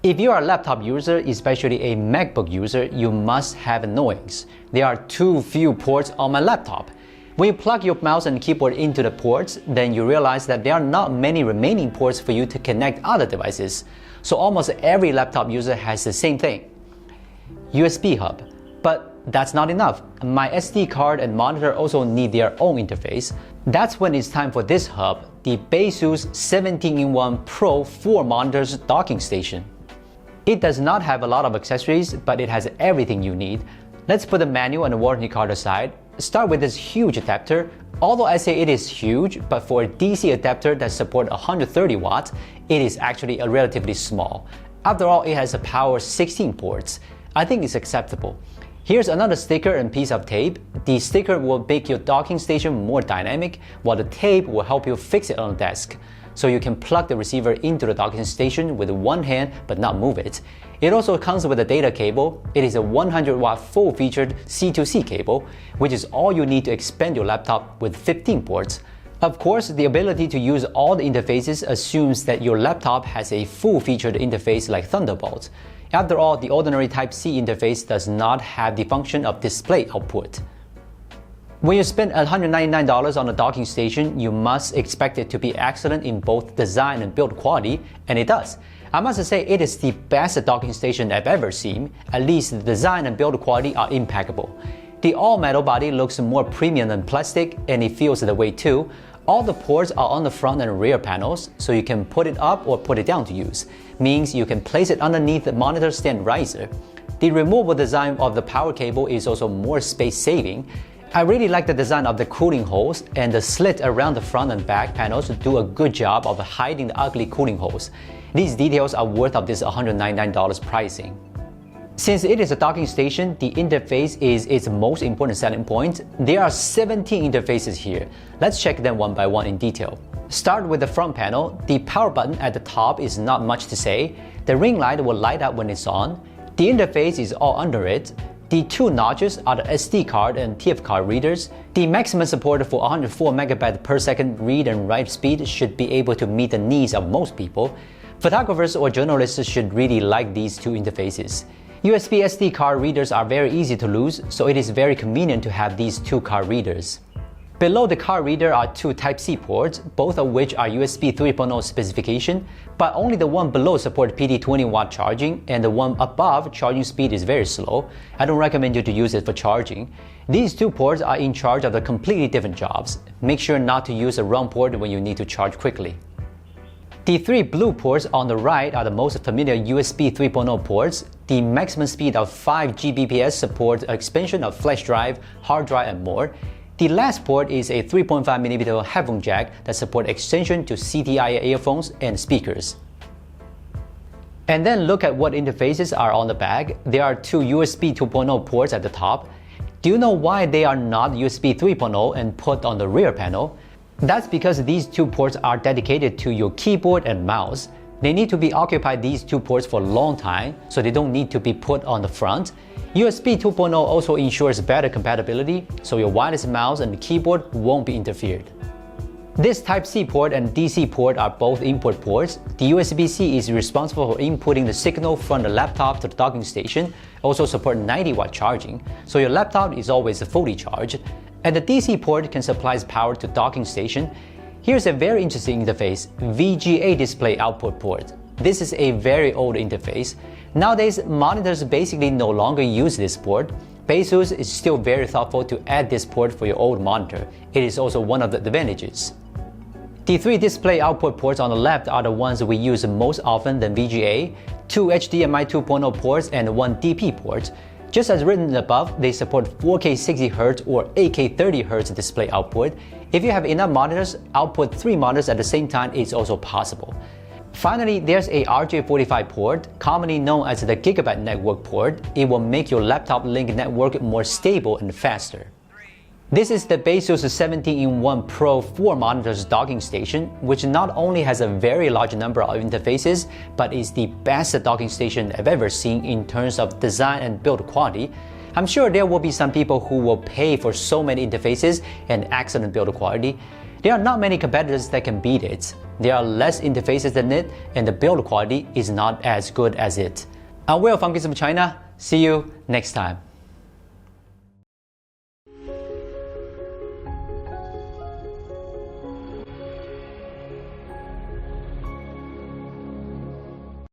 If you are a laptop user, especially a MacBook user, you must have noise. There are too few ports on my laptop. When you plug your mouse and keyboard into the ports, then you realize that there are not many remaining ports for you to connect other devices. So almost every laptop user has the same thing. USB hub. But that's not enough. My SD card and monitor also need their own interface. That's when it's time for this hub, the Baseus 17-in-1 Pro 4 monitors docking station. It does not have a lot of accessories, but it has everything you need. Let's put the manual and the warranty card aside. Start with this huge adapter. Although I say it is huge, but for a DC adapter that supports 130 watts, it is actually relatively small. After all, it has a power 16 ports. I think it's acceptable. Here's another sticker and piece of tape. The sticker will make your docking station more dynamic, while the tape will help you fix it on the desk. So you can plug the receiver into the docking station with one hand but not move it. It also comes with a data cable. It is a 100-watt full-featured C2C cable, which is all you need to expand your laptop with 15 ports. Of course, the ability to use all the interfaces assumes that your laptop has a full-featured interface like Thunderbolt. After all, the ordinary Type-C interface does not have the function of display output. When you spend $199 on a docking station, you must expect it to be excellent in both design and build quality, and it does. I must say it is the best docking station I've ever seen. At least the design and build quality are impeccable. The all-metal body looks more premium than plastic, and it feels that way too. All the ports are on the front and rear panels, so you can put it up or put it down to use. Means you can place it underneath the monitor stand riser. The removable design of the power cable is also more space-saving. I really like the design of the cooling holes, and the slit around the front and back panels do a good job of hiding the ugly cooling holes. These details are worth of this $199 pricing. Since it is a docking station, the interface is its most important selling point. There are 17 interfaces here. Let's check them one by one in detail. Start with the front panel. The power button at the top is not much to say. The ring light will light up when it's on. The interface is all under it. The two notches are the SD card and TF card readers. The maximum support for 104 MB per second read and write speed should be able to meet the needs of most people. Photographers or journalists should really like these two interfaces. USB SD card readers are very easy to lose, so it is very convenient to have these two card readers. Below the card reader are two Type-C ports, both of which are USB 3.0 specification, but only the one below supports PD 20-watt charging, and the one above charging speed is very slow. I don't recommend you to use it for charging. These two ports are in charge of the completely different jobs. Make sure not to use the wrong port when you need to charge quickly. The three blue ports on the right are the most familiar USB 3.0 ports. The maximum speed of 5 Gbps supports expansion of flash drive, hard drive, and more. The last port is a 3.5mm headphone jack that supports extension to CTIA earphones and speakers. And then look at what interfaces are on the back. There are two USB 2.0 ports at the top. Do you know why they are not USB 3.0 and put on the rear panel? That's because these two ports are dedicated to your keyboard and mouse. They need to be occupied these two ports for a long time, so they don't need to be put on the front. USB 2.0 also ensures better compatibility, so your wireless mouse and keyboard won't be interfered. This Type-C port and DC port are both input ports. The USB-C is responsible for inputting the signal from the laptop to the docking station, also support 90-watt charging, so your laptop is always fully charged. And the DC port can supply power to docking station. Here's a very interesting interface, VGA display output port. This is a very old interface. Nowadays, monitors basically no longer use this port. Baseus is still very thoughtful to add this port for your old monitor. It is also one of the advantages. The three display output ports on the left are the ones we use most often than VGA, two HDMI 2.0 ports and one DP port. Just as written above, they support 4K 60Hz or 8K 30Hz display output. If you have enough monitors, output 3 monitors at the same time is also possible. Finally, there's a RJ45 port, commonly known as the Gigabit network port. It will make your laptop link network more stable and faster. This is the Baseus 17-in-1 Pro 4 monitors docking station, which not only has a very large number of interfaces, but is the best docking station I've ever seen in terms of design and build quality. I'm sure there will be some people who will pay for so many interfaces and excellent build quality. There are not many competitors that can beat it. There are less interfaces than it, and the build quality is not as good as it. I'm Will from Gizmochina. See you next time.